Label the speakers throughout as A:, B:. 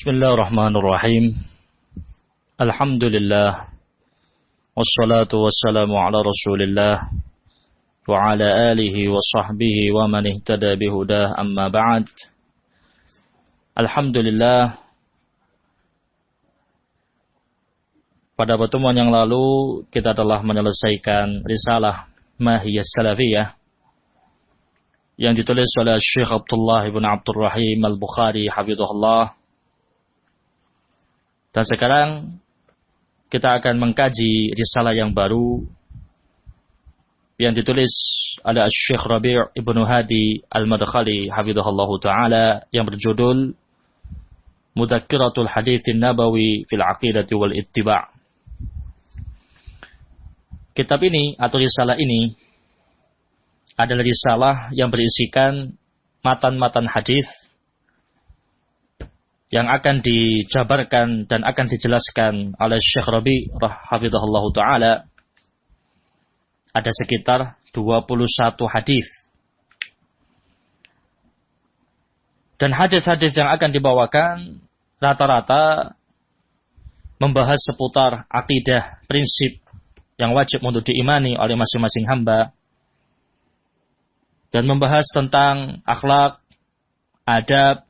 A: Bismillahirrahmanirrahim. Alhamdulillah. Wassalatu wassalamu ala Rasulillah wa ala alihi wa sahbihi wa man ihtada bihudah, amma ba'd. Alhamdulillah, pada pertemuan yang lalu kita telah menyelesaikan risalah Mahiyas Salafiyah yang ditulis oleh Syekh Abdullah ibn Abdul Rahim Al-Bukhari hafizahullah. Dan sekarang kita akan mengkaji risalah yang baru yang ditulis oleh Syekh Rabi' ibn Hadi Al-Madkhali hafizahullah ta'ala yang berjudul Mudzakkiratul Haditsin Nabawi fil Aqidati wal Ittiba'. Kitab ini atau risalah ini adalah risalah yang berisikan matan-matan hadis yang akan dijabarkan dan akan dijelaskan oleh Syekh Rabi' hafizahullah ta'ala. Ada sekitar 21 hadis. Dan hadis-hadis yang akan dibawakan rata-rata membahas seputar akidah, prinsip yang wajib untuk diimani oleh masing-masing hamba, dan membahas tentang akhlak, adab,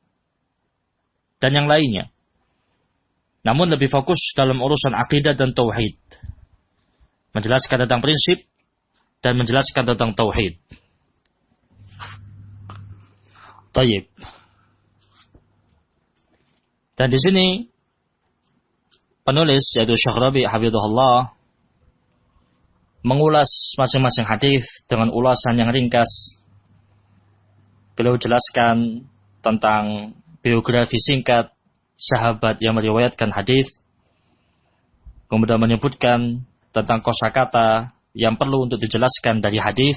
A: dan yang lainnya. Namun lebih fokus dalam urusan akidah dan tauhid. Menjelaskan tentang prinsip dan menjelaskan tentang tauhid. Tayyib. Dan di sini penulis yaitu Syekh Rabi' hafizahullah mengulas masing-masing hadis dengan ulasan yang ringkas. Beliau jelaskan tentang biografi singkat sahabat yang meriwayatkan hadis, kemudian menyebutkan tentang kosakata yang perlu untuk dijelaskan dari hadis.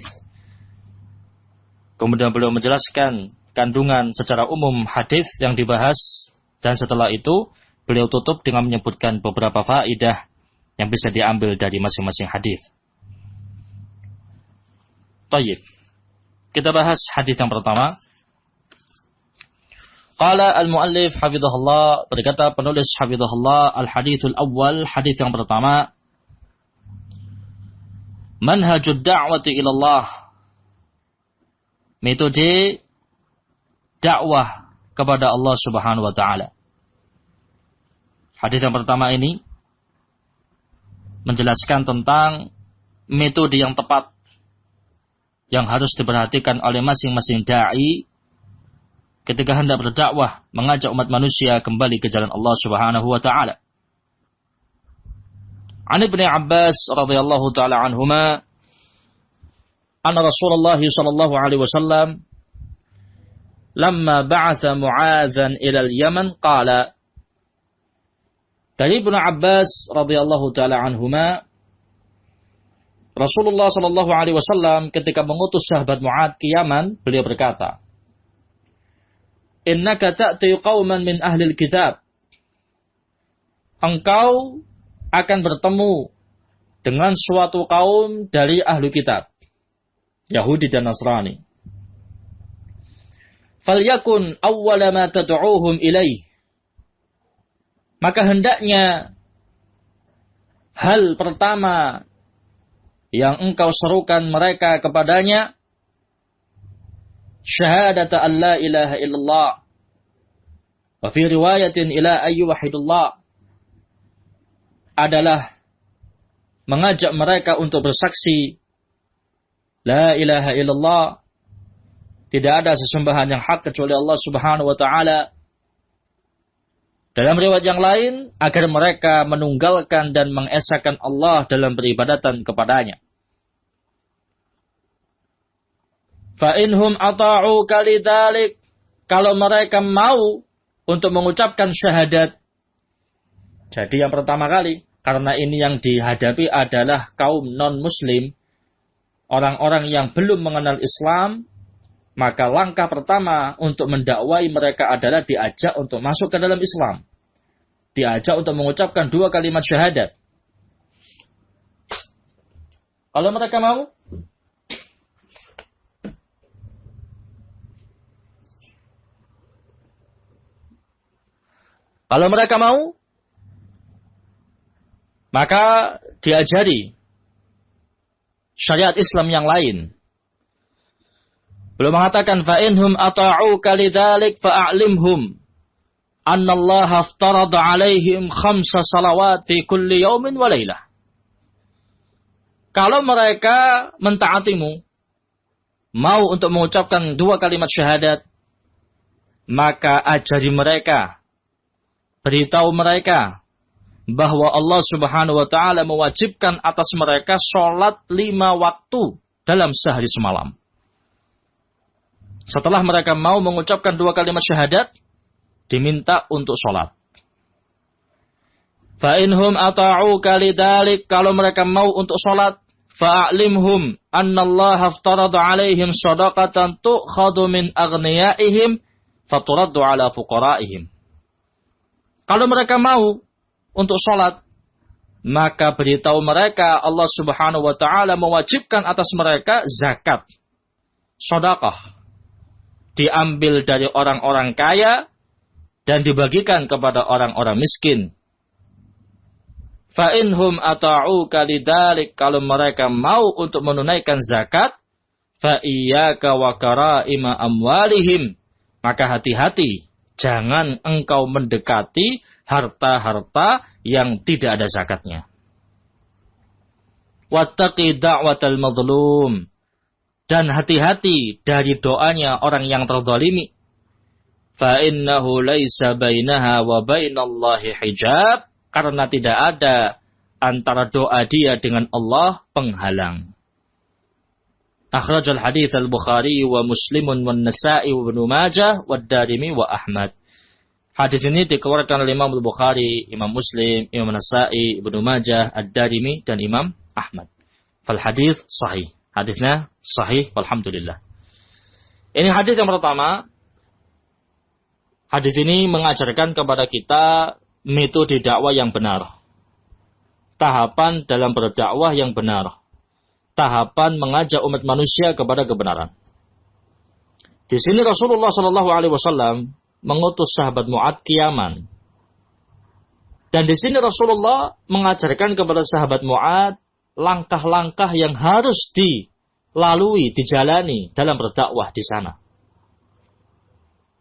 A: Kemudian beliau menjelaskan kandungan secara umum hadis yang dibahas, dan setelah itu beliau tutup dengan menyebutkan beberapa faedah yang bisa diambil dari masing-masing hadis. Tayyib. Kita bahas hadis yang pertama. Qala al-muallif hafizahullah, berkata penulis hafizahullah, al-hadithul awal, hadis yang pertama, manhajud da'wati ilallah, metode dakwah kepada Allah Subhanahu wa taala. Hadis yang pertama ini menjelaskan tentang metode yang tepat yang harus diperhatikan oleh masing-masing dai ketika hendak berdakwah, mengajak umat manusia kembali ke jalan Allah Subhanahu wa taala. An Ibnu Abbas radhiyallahu taala anhuma anna Rasulullah sallallahu alaihi wasallam lamma ba'atha Mu'adzan ila al-Yaman qala. Dari Ibnu Abbas radhiyallahu taala anhuma, Rasulullah sallallahu alaihi wasallam ketika mengutus sahabat Mu'adz ke Yaman, beliau berkata, innaka ta'ti qauman min ahlil kitab. Engkau akan bertemu dengan suatu kaum dari ahlu kitab, Yahudi dan Nasrani. Falyakun awwala ma tad'uuhum ilaih. Maka hendaknya hal pertama yang engkau serukan mereka kepadanya syahadata an la ilaha illallah wa fi riwayatin ila ayyuhidullah, adalah mengajak mereka untuk bersaksi la ilaha illallah, tidak ada sesembahan yang hak kecuali Allah Subhanahu wa taala. Dalam riwayat yang lain, agar mereka menunggalkan dan mengesahkan Allah dalam peribadatan kepadanya. Fa inhum ata'uka lidzalik, kalau mereka mau untuk mengucapkan syahadat. Jadi yang pertama kali, karena ini yang dihadapi adalah kaum non-muslim, orang-orang yang belum mengenal Islam, maka langkah pertama untuk mendakwai mereka adalah diajak untuk masuk ke dalam Islam. Diajak untuk mengucapkan 2 kalimat syahadat. Kalau mereka mau, Kalau mereka mau, maka diajari syariat Islam yang lain. Belum mengatakan fa'inhum ata'uka lidzalik fa'alimhum anna Allah aftarada 'alaihim 5 salawat fi kulli yaumin wa lailah. Kalau mereka mentaatimu, mau untuk mengucapkan 2 kalimat syahadat, maka ajari mereka, beritahu mereka bahwa Allah Subhanahu wa taala mewajibkan atas mereka salat 5 waktu dalam sehari semalam. Setelah mereka mau mengucapkan 2 kalimat syahadat, diminta untuk sholat. Fa'inhum ata'uka lidzalik, kalau mereka mau untuk sholat, fa'alimhum annallaha aftarada 'alaihim shadaqatan tu'khadhu min aghniyaihim faturaddu 'ala fuqaraihim. Kalau mereka mau untuk sholat, maka beritahu mereka Allah Subhanahu wa taala mewajibkan atas mereka zakat, sedekah, diambil dari orang-orang kaya dan dibagikan kepada orang-orang miskin. Fa'inhum ata'uka lidzalik, kalau mereka mau untuk menunaikan zakat, fa'iyyaka wa kara'ima amwalihim, maka hati-hati, jangan engkau mendekati harta-harta yang tidak ada zakatnya. Wattaqi da'watal mazlum, dan hati-hati dari doanya orang yang terzalimi. Fa innahu laisa bainaha wa bainallahi hijab, karena tidak ada antara doa dia dengan Allah penghalang. Akhrajal hadits al-Bukhari wa Muslimun wa Nasa'i wa Ibnu Majah wa Darimi wa Ahmad. Hadis ini dikeluarkan oleh Imam Al-Bukhari, Imam Muslim, Imam Nasa'i, Ibnu Majah, Ad-Darimi dan Imam Ahmad. Fal hadits sahih. Hadisnya sahih, walhamdulillah. Ini hadis yang pertama. Hadis ini mengajarkan kepada kita metode dakwah yang benar. Tahapan dalam berdakwah yang benar. Tahapan mengajak umat manusia kepada kebenaran. Di sini Rasulullah SAW mengutus sahabat Mu'ad ke Yaman. Dan di sini Rasulullah mengajarkan kepada sahabat Mu'ad langkah-langkah yang harus dilalui, dijalani dalam berdakwah di sana.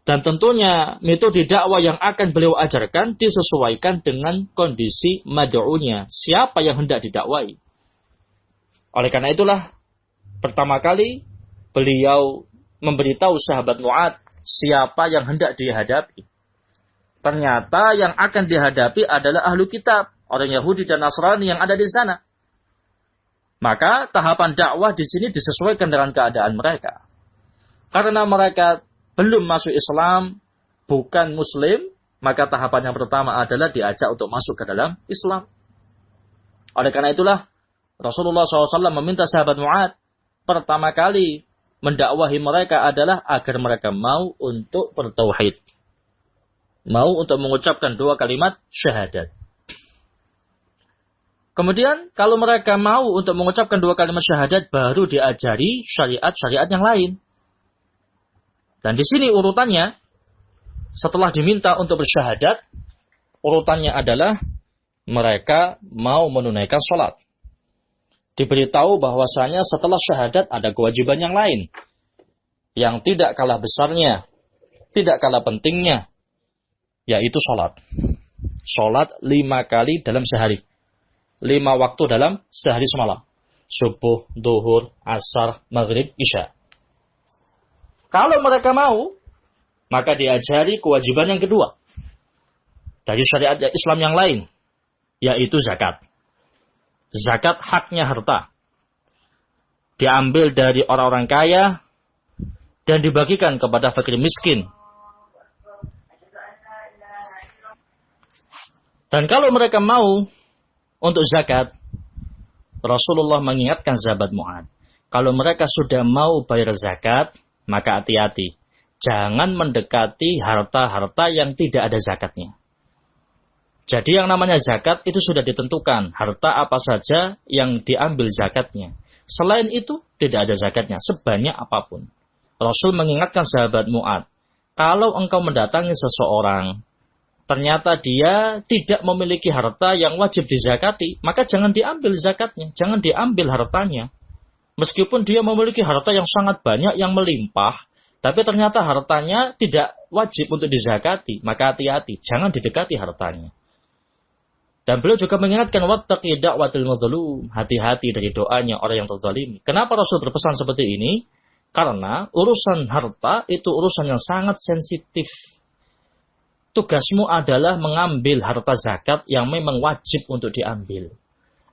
A: Dan tentunya metode dakwah yang akan beliau ajarkan disesuaikan dengan kondisi mad'unya, siapa yang hendak didakwai. Oleh karena itulah, pertama kali beliau memberitahu sahabat Mu'ad siapa yang hendak dihadapi. Ternyata yang akan dihadapi adalah ahlu kitab, orang Yahudi dan Nasrani yang ada di sana. Maka tahapan dakwah di sini disesuaikan dengan keadaan mereka. Karena mereka belum masuk Islam, bukan Muslim, maka tahapan yang pertama adalah diajak untuk masuk ke dalam Islam. Oleh karena itulah, Rasulullah SAW meminta sahabat Mu'ad pertama kali mendakwahi mereka adalah agar mereka mau untuk bertauhid. Mau untuk mengucapkan 2 kalimat syahadat. Kemudian kalau mereka mau untuk mengucapkan 2 kalimat syahadat, baru diajari syariat-syariat yang lain. Dan di sini urutannya, setelah diminta untuk bersyahadat, urutannya adalah mereka mau menunaikan sholat. Diberitahu bahwasanya setelah syahadat ada kewajiban yang lain, yang tidak kalah besarnya, tidak kalah pentingnya, yaitu sholat. Sholat 5 kali dalam sehari. 5 waktu dalam sehari semalam. Subuh, duhur, asar, maghrib, isya. Kalau mereka mau, maka diajari kewajiban yang kedua dari syariat Islam yang lain, yaitu zakat. Zakat haknya harta. Diambil dari orang-orang kaya dan dibagikan kepada fakir miskin. Dan kalau mereka mau untuk zakat, Rasulullah mengingatkan sahabat Mu'ad, kalau mereka sudah mau bayar zakat, maka hati-hati. Jangan mendekati harta-harta yang tidak ada zakatnya. Jadi yang namanya zakat itu sudah ditentukan. Harta apa saja yang diambil zakatnya. Selain itu, tidak ada zakatnya. Sebanyak apapun. Rasul mengingatkan sahabat Mu'ad, kalau engkau mendatangi seseorang ternyata dia tidak memiliki harta yang wajib dizakati, maka jangan diambil zakatnya, jangan diambil hartanya. Meskipun dia memiliki harta yang sangat banyak, yang melimpah, tapi ternyata hartanya tidak wajib untuk dizakati, maka hati-hati, jangan didekati hartanya. Dan beliau juga mengingatkan, wattaqi da'watil mazlum, hati-hati dari doanya orang yang terzalimi. Kenapa Rasul berpesan seperti ini? Karena urusan harta itu urusan yang sangat sensitif. Tugasmu adalah mengambil harta zakat yang memang wajib untuk diambil.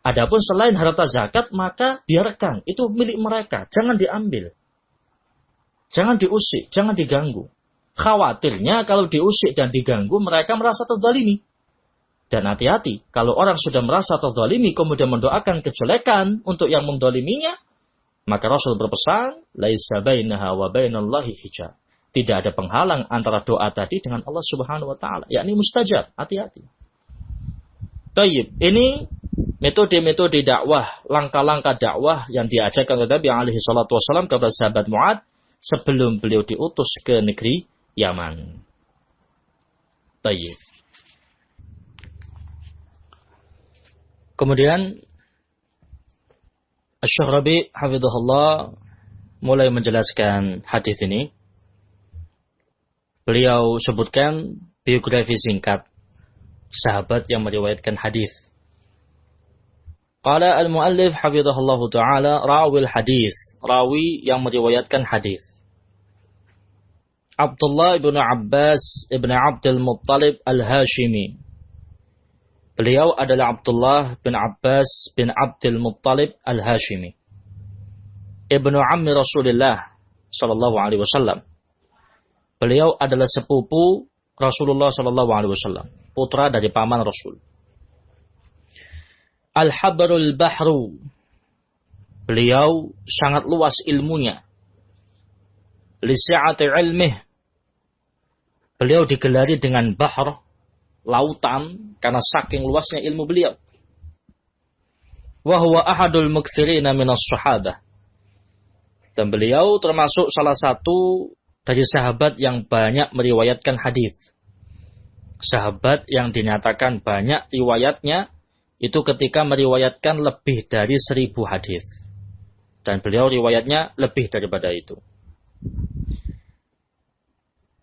A: Adapun selain harta zakat, maka biarkan, itu milik mereka, jangan diambil. Jangan diusik, jangan diganggu. Khawatirnya kalau diusik dan diganggu, mereka merasa terzalimi. Dan hati-hati, kalau orang sudah merasa terzalimi, kemudian mendoakan kejelekan untuk yang mendoliminya, maka Rasul berpesan, laisa bainaha wa bainallahi hijab. Tidak ada penghalang antara doa tadi dengan Allah Subhanahu wa taala, yakni mustajab. Hati-hati. Tayyib, ini metode-metode dakwah, langkah-langkah dakwah yang diajarkan oleh Nabi alaihi salatu wasallam kepada sahabat Mu'adz sebelum beliau diutus ke negeri Yaman. Tayyib. Kemudian Asy-Syaikh Rabi' hafizahullah mulai menjelaskan hadis ini. Beliau sebutkan biografi singkat sahabat yang meriwayatkan hadis. Qala al-muallif hafizahullah taala rawil hadis, rawi yang meriwayatkan hadis. Abdullah bin Abbas bin Abdul Muttalib al-Hashimi. Beliau adalah Abdullah bin Abbas bin Abdul Muttalib al-Hashimi. Ibnu Ammi Rasulullah sallallahu alaihi wasallam. Beliau adalah sepupu Rasulullah sallallahu alaihi wasallam, putra dari paman Rasul. Al-Habrul Bahru. Beliau sangat luas ilmunya. Li si'ati ilmih. Beliau digelari dengan bahr, lautan, karena saking luasnya ilmu beliau. Wa huwa ahadul mukthirina minas sahabah. Dan beliau termasuk salah satu dari sahabat yang banyak meriwayatkan hadis. Sahabat yang dinyatakan banyak riwayatnya itu ketika meriwayatkan lebih dari 1000 hadis. Dan beliau riwayatnya lebih daripada itu.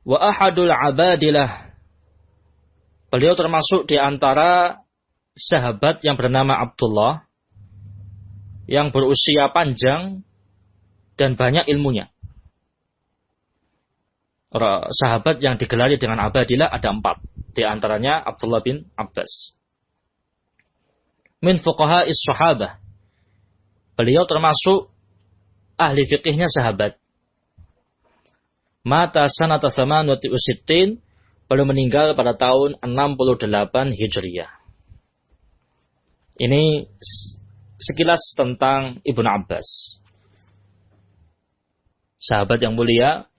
A: Wa ahadul abadilah. Beliau termasuk di antara sahabat yang bernama Abdullah yang berusia panjang dan banyak ilmunya. Sahabat yang digelari dengan Abadillah ada 4. Di antaranya Abdullah bin Abbas. Min fuqaha'is sahabah. Beliau termasuk ahli fikihnya sahabat. Mata sanata 68. Beliau meninggal pada tahun 68 Hijriah. Ini sekilas tentang Ibnu Abbas. Sahabat yang mulia,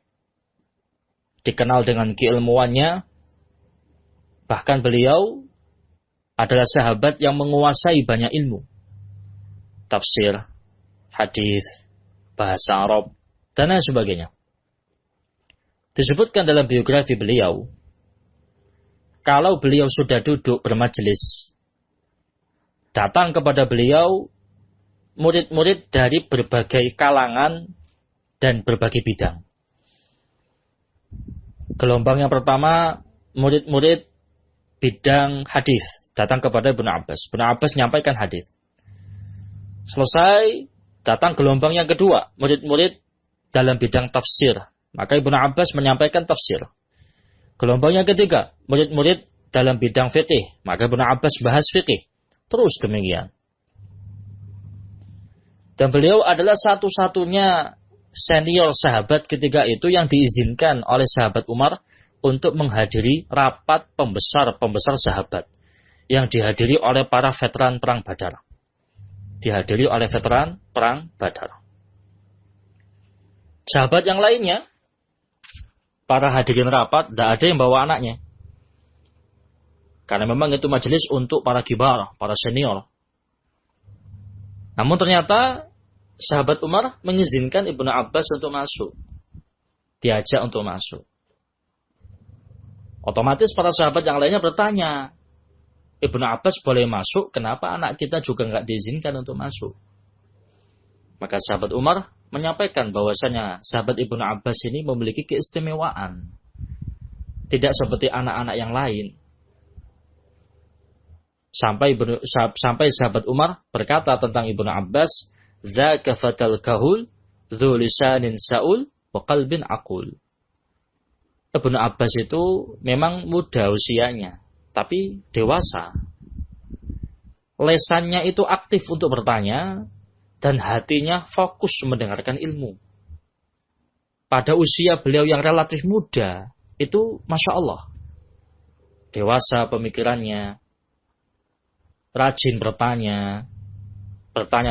A: dikenal dengan keilmuannya, bahkan beliau adalah sahabat yang menguasai banyak ilmu. Tafsir, hadis, bahasa Arab, dan lain sebagainya. Disebutkan dalam biografi beliau, kalau beliau sudah duduk bermajelis, datang kepada beliau murid-murid dari berbagai kalangan dan berbagai bidang. Gelombang yang pertama, murid-murid bidang hadis datang kepada Ibnu Abbas. Ibnu Abbas menyampaikan hadis. Selesai, datang gelombang yang kedua, murid-murid dalam bidang tafsir. Maka Ibnu Abbas menyampaikan tafsir. Gelombang yang ketiga, murid-murid dalam bidang fikih. Maka Ibnu Abbas bahas fikih. Terus demikian. Dan beliau adalah satu-satunya senior sahabat ketika itu yang diizinkan oleh sahabat Umar untuk menghadiri rapat pembesar sahabat. Yang dihadiri oleh para veteran perang Badar. Dihadiri oleh veteran perang Badar. Sahabat yang lainnya, para hadirin rapat, tidak ada yang bawa anaknya. Karena memang itu majelis untuk para kibar, para senior. Namun ternyata sahabat Umar mengizinkan Ibnu Abbas untuk masuk. Diajak untuk masuk. Otomatis para sahabat yang lainnya bertanya, Ibnu Abbas boleh masuk, kenapa anak kita juga nggak diizinkan untuk masuk? Maka sahabat Umar menyampaikan bahwasanya sahabat Ibnu Abbas ini memiliki keistimewaan. Tidak seperti anak-anak yang lain. Sampai sahabat Umar berkata tentang Ibnu Abbas, "Dzaka fatal kahul, dzu lisanin saul wa qalbin aqul." Ibnu Abbas itu memang muda usianya, tapi dewasa. Lesannya itu aktif untuk bertanya dan hatinya fokus mendengarkan ilmu. Pada usia beliau yang relatif muda, itu Masya Allah. Dewasa pemikirannya, rajin bertanya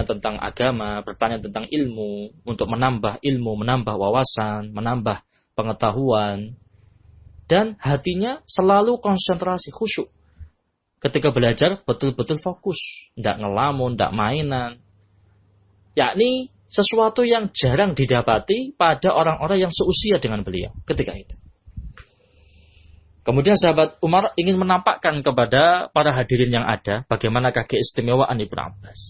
A: tentang agama, bertanya tentang ilmu, untuk menambah ilmu, menambah wawasan, menambah pengetahuan. Dan hatinya selalu konsentrasi, khusyuk. Ketika belajar, betul-betul fokus. Tidak ngelamun, tidak mainan. Yakni sesuatu yang jarang didapati pada orang-orang yang seusia dengan beliau ketika itu. Kemudian sahabat Umar ingin menampakkan kepada para hadirin yang ada bagaimanakah keistimewaan Ibnu Abbas.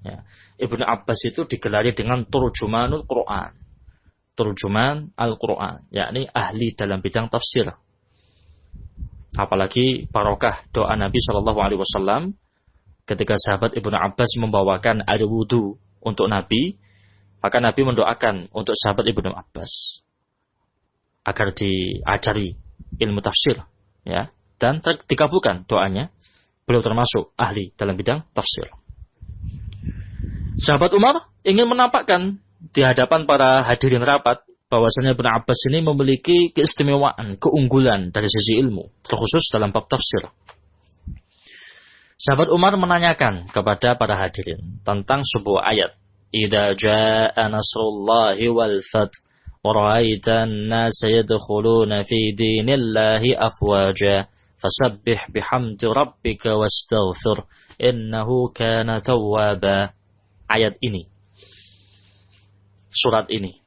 A: Ya. Ibnu Abbas itu digelari dengan turjumanul Quran. Turjuman Al-Quran. Yakni ahli dalam bidang tafsir. Apalagi barokah doa Nabi SAW ketika sahabat Ibnu Abbas membawakan air wudu untuk Nabi, maka Nabi mendoakan untuk sahabat Ibnu Abbas agar diajari ilmu tafsir, ya, dan dikabulkan doanya. Beliau termasuk ahli dalam bidang tafsir. Sahabat Umar ingin menampakkan di hadapan para hadirin rapat bahwasanya Ibnu Abbas ini memiliki keistimewaan, keunggulan dari sisi ilmu, terkhusus dalam bab tafsir. Sahabat Umar menanyakan kepada para hadirin tentang sebuah ayat. Idza jaa nasrullahi wal fath wa ra'aitan nasa yadkhuluna fi dinillahi afwaja fasabbih bihamdi rabbika wastaghfir innahu kana tawwaba. Ayat ini. Surat ini.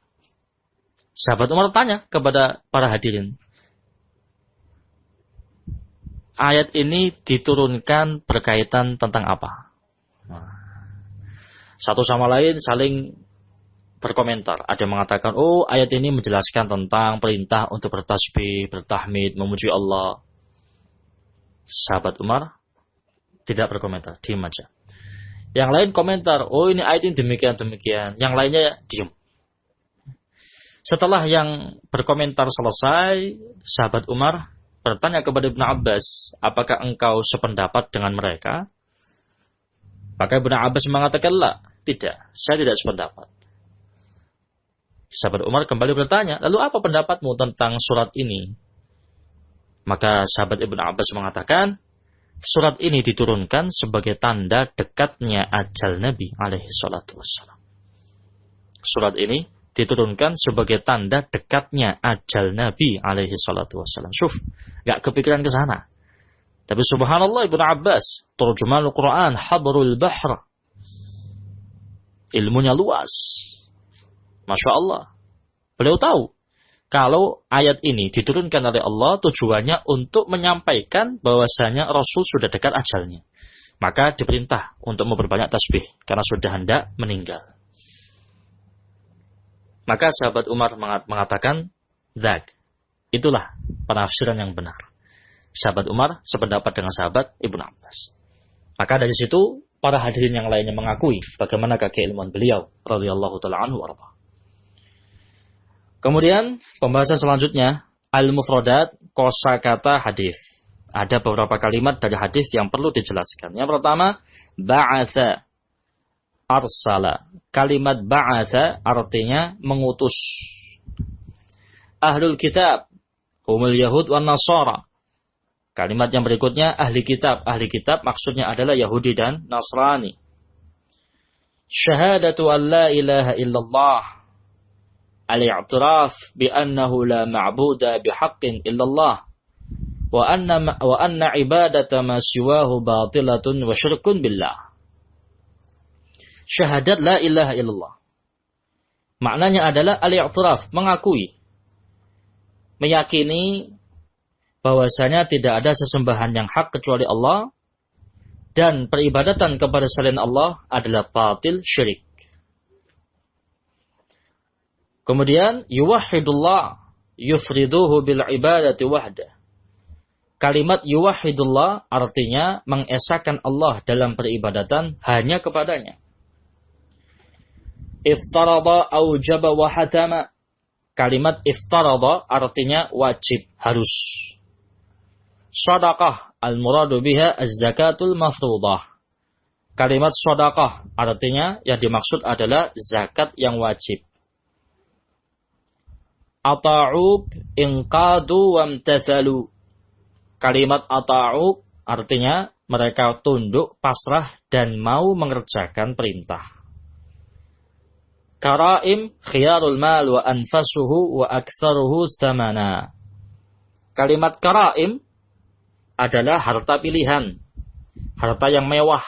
A: Sahabat Umar tanya kepada para hadirin. Ayat ini diturunkan berkaitan tentang apa? Satu sama lain saling berkomentar. Ada yang mengatakan, oh ayat ini menjelaskan tentang perintah untuk bertasbih, bertahmid, memuji Allah. Sahabat Umar tidak berkomentar, diam aja. Yang lain komentar, oh ini ayat ini demikian-demikian. Yang lainnya diam. Setelah yang berkomentar selesai, sahabat Umar bertanya kepada Ibnu Abbas, apakah engkau sependapat dengan mereka? Maka Ibnu Abbas mengatakan, la, tidak, saya tidak sependapat. Sahabat Umar kembali bertanya, lalu apa pendapatmu tentang surat ini? Maka sahabat Ibnu Abbas mengatakan, surat ini diturunkan sebagai tanda dekatnya ajal Nabi alaihi salatu wassalam. Surat ini diturunkan sebagai tanda dekatnya ajal Nabi alaihi salatu wassalam. Syuf, gak kepikiran ke sana. Tapi subhanallah Ibnu Abbas, terjemahan Al-Quran, habrul bahr. Ilmunya luas. Masya Allah. Beliau tahu, kalau ayat ini diturunkan oleh Allah, tujuannya untuk menyampaikan bahwasanya Rasul sudah dekat ajalnya. Maka diperintah untuk memperbanyak tasbih, karena sudah hendak meninggal. Maka sahabat Umar mengatakan, dzak, itulah penafsiran yang benar. Sahabat Umar sependapat dengan sahabat Ibnu Abbas. Maka dari situ para hadirin yang lainnya mengakui bagaimana keilmuan beliau radhiyallahu taala anhu warḍah. Kemudian pembahasan selanjutnya al-mufradat, kosakata hadis. Ada beberapa kalimat dari hadis yang perlu dijelaskan. Yang pertama, ba'atha, arsala. Kalimat ba'atha artinya mengutus. Ahlul kitab, humul yahud wan nasara. Kalimat yang berikutnya ahli kitab. Ahli kitab maksudnya adalah Yahudi dan Nasrani. Syahadatu an la ilaha illallah. Al-i'tiraf bi annahu la ma'buda bihaqqin illallah. Wa anna ibadata ma siwahu batilatun wa syirkun billah. Syahadat la ilaha illallah. Maknanya adalah al-i'tiraf, mengakui, meyakini bahwasanya tidak ada sesembahan yang hak kecuali Allah, dan peribadatan kepada selain Allah adalah batil syirik. Kemudian yuwahhidullah yufriduhu bil ibadati wahdah. Kalimat yuwahhidullah artinya mengesahkan Allah dalam peribadatan hanya kepadanya. Iftarada aujaba wa hatama. Kalimat iftarada artinya wajib, harus. Shadaqah al-muradu biha az-zakatul mafruḍah. Kalimat shadaqah artinya yang dimaksud adalah zakat yang wajib. Ata'uk inqadu wamtathalu. Kalimat ata'uk artinya mereka tunduk, pasrah, dan mau mengerjakan perintah. Karaim khiyarul mal wa anfasuhu wa aktharuhu thamana. Kalimat karaim adalah harta pilihan, harta yang mewah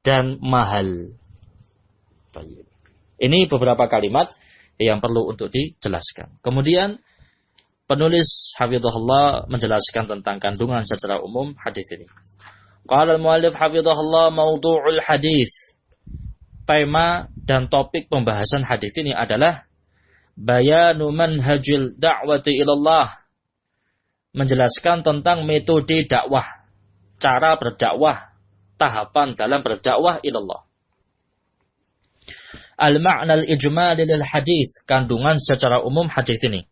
A: dan mahal. Ini beberapa kalimat yang perlu untuk dijelaskan. Kemudian penulis hafizahullah menjelaskan tentang kandungan secara umum hadis ini. Qala al-muallif hafizahullah mawdu'ul hadis. Tema dan topik pembahasan hadis ini adalah bayanu manhajil da'wati ilallah. Menjelaskan tentang metode dakwah, cara berdakwah, tahapan dalam berdakwah ilallah. Al-ma'na al-ijmali lil hadis, kandungan secara umum hadis ini.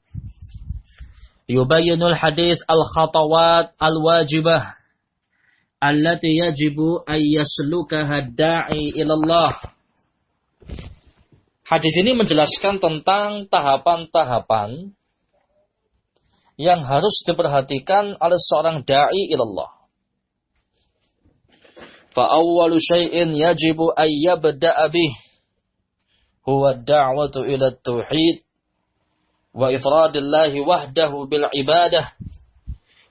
A: Yubayyinul hadis al-khatawat al-wajibah allati yajibu an yaslukaha ad-da'i ilallah. Hadis ini menjelaskan tentang tahapan-tahapan yang harus diperhatikan oleh seorang da'i ilallah. Fa awwalu syai'in yajibu an yabda'a bih huwa ad-da'watu ila at-tauhid wa ifradillahi wahdahu bil ibadah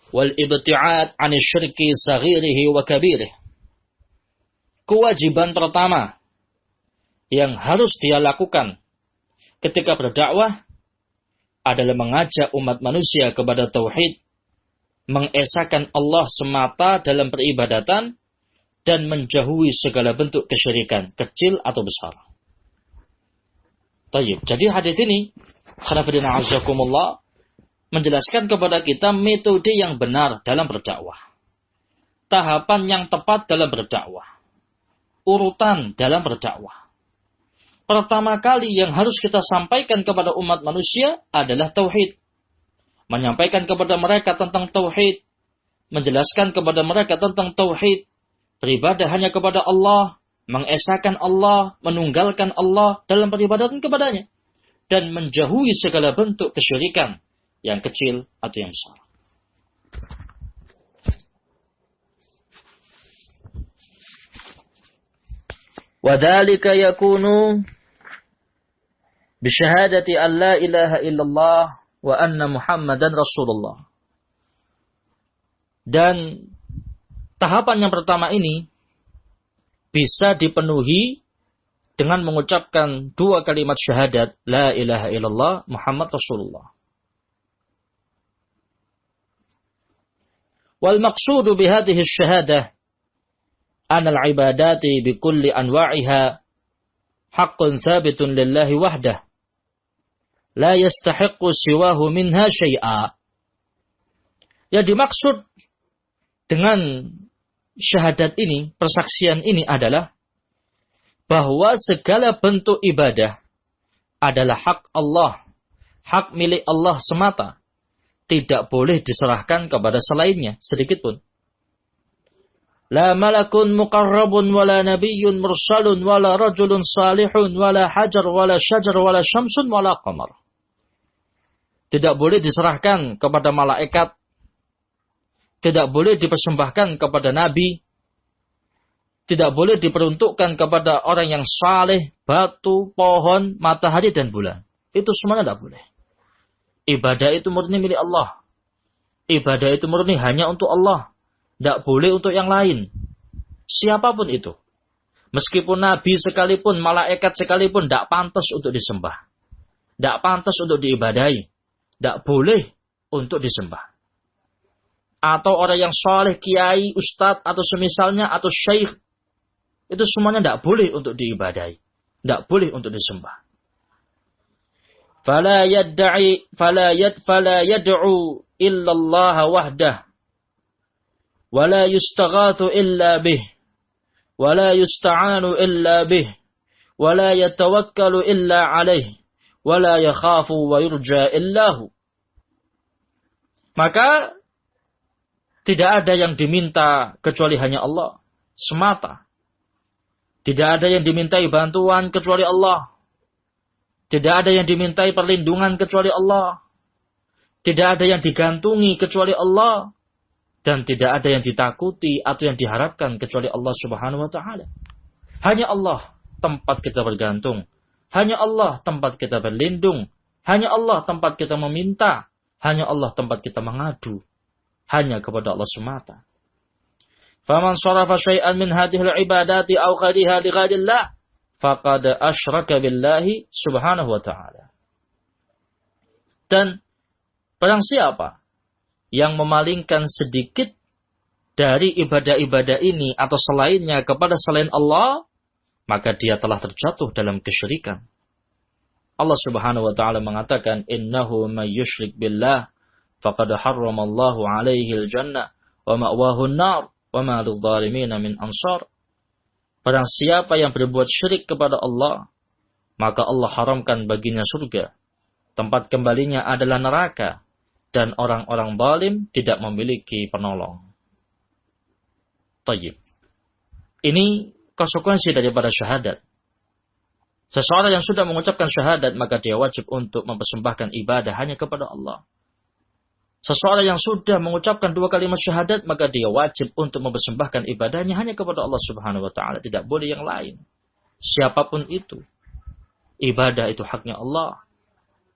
A: wal ibti'ad 'ani syirki saghirihi wa kabirihi. Kewajiban pertama yang harus dia lakukan ketika berdakwah adalah mengajak umat manusia kepada tauhid, mengesahkan Allah semata dalam peribadatan, dan menjauhi segala bentuk kesyirikan, kecil atau besar. Tayyib. Jadi hadis ini, khonafidina azakumullah, menjelaskan kepada kita metode yang benar dalam berdakwah. Tahapan yang tepat dalam berdakwah. Urutan dalam berdakwah. Pertama kali yang harus kita sampaikan kepada umat manusia adalah tauhid. Menyampaikan kepada mereka tentang tauhid. Menjelaskan kepada mereka tentang tauhid. Beribadah hanya kepada Allah. Mengesahkan Allah. Menunggalkan Allah dalam peribadatan kepadanya. Dan menjauhi segala bentuk kesyirikan. Yang kecil atau yang besar. وَذَلِكَ يَكُونُ بِشَهَادَةِ أَنْ لَا إِلَهَ إِلَّا اللَّهُ وَأَنَّ مُحَمَّدًا رَسُولُ اللَّهِ. Dan tahapan yang pertama ini bisa dipenuhi dengan mengucapkan dua kalimat syahadat, La ilaha illallah, Muhammad Rasulullah. Wal maqsudu bihadhihi syahadah anal ibadati bikulli anwa'iha haqqun thabitun lillahi wahdah la yastahiqqu siwahu minha syai'a. Yang dimaksud dengan syahadat ini, persaksian ini adalah bahwa segala bentuk ibadah adalah hak Allah, hak milik Allah semata, tidak boleh diserahkan kepada selainnya sedikit pun. La malakun muqarrabun wala nabiyyun mursalun wala rajulun salihun wala hajar wala syajar wala syamsun wala qamar. Tidak boleh diserahkan kepada malaikat. Tidak boleh dipersembahkan kepada nabi. Tidak boleh diperuntukkan kepada orang yang saleh, batu, pohon, matahari dan bulan. Itu semuanya tidak boleh. Ibadah itu murni milik Allah. Ibadah itu murni hanya untuk Allah. Tidak boleh untuk yang lain. Siapapun itu. Meskipun nabi sekalipun, malaikat sekalipun, tidak pantas untuk disembah. Tidak pantas untuk diibadahi. Tidak boleh untuk disembah. atau orang yang soleh, kiai, ustadz, atau semisalnya, atau syekh, itu semuanya tidak boleh untuk diibadahi. Tidak boleh untuk disembah. Fala yad'u illa Allah wahdah. Wala yustaghathu illa bih. Wala yusta'anu illa bih. Wala yatawakkalu illa alaih. Wala yakhafu wa yurja illahu. Maka tidak ada yang diminta kecuali hanya Allah semata. Tidak ada yang dimintai bantuan kecuali Allah. Tidak ada yang dimintai perlindungan kecuali Allah. Tidak ada yang digantungi kecuali Allah. Dan tidak ada yang ditakuti atau yang diharapkan kecuali Allah Subhanahu wa ta'ala. Hanya Allah tempat kita bergantung. Hanya Allah tempat kita berlindung. Hanya Allah tempat kita meminta. Hanya Allah tempat kita mengadu. Hanya kepada Allah semata. Faman sarafa syai'an min hadhil ibadati aw qadiha li ghairillah faqad asyraka billahi subhanahu wa ta'ala. Dan barang siapa yang memalingkan sedikit dari ibadah-ibadah ini atau selainnya kepada selain Allah, maka dia telah terjatuh dalam kesyirikan. Allah Subhanahu wa ta'ala mengatakan, innahu may yusyrik billah faqad harramallahu alaihi al-jannah wa ma'wahu an-nar wa ma lidh-dhalimin min ansar. Barang siapa yang berbuat syirik kepada Allah, maka Allah haramkan baginya surga. Tempat kembalinya adalah neraka dan orang-orang zalim tidak memiliki penolong. Tayyib. Ini konsekuensi daripada syahadat. Seseorang yang sudah mengucapkan syahadat, maka dia wajib untuk mempersembahkan ibadah hanya kepada Allah. Seseorang yang sudah mengucapkan 2 kalimat syahadat, maka dia wajib untuk mempersembahkan ibadahnya hanya kepada Allah Subhanahu wa ta'ala. Tidak boleh yang lain. Siapapun itu. Ibadah itu haknya Allah.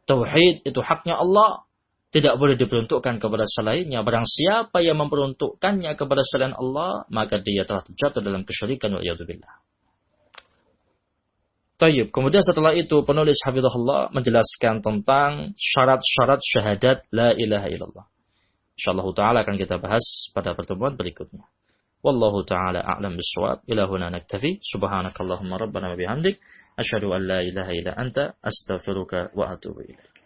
A: Tauhid itu haknya Allah. Tidak boleh diperuntukkan kepada selainnya. Barang siapa yang memperuntukkannya kepada selain Allah, maka dia telah terjatuh dalam kesyirikan wa'iyadzubillah. Tayyib. Kemudian setelah itu penulis hafizahullah menjelaskan tentang syarat-syarat syahadat la ilaha illallah. Insyaallah ta'ala akan kita bahas pada pertemuan berikutnya. Wallahu ta'ala a'lam bissawab. Ila huna naktafi. Subhanakallahumma rabbana wa bihamdik. Asyhadu an la ilaha illa anta astaghfiruka wa atubu ilaik.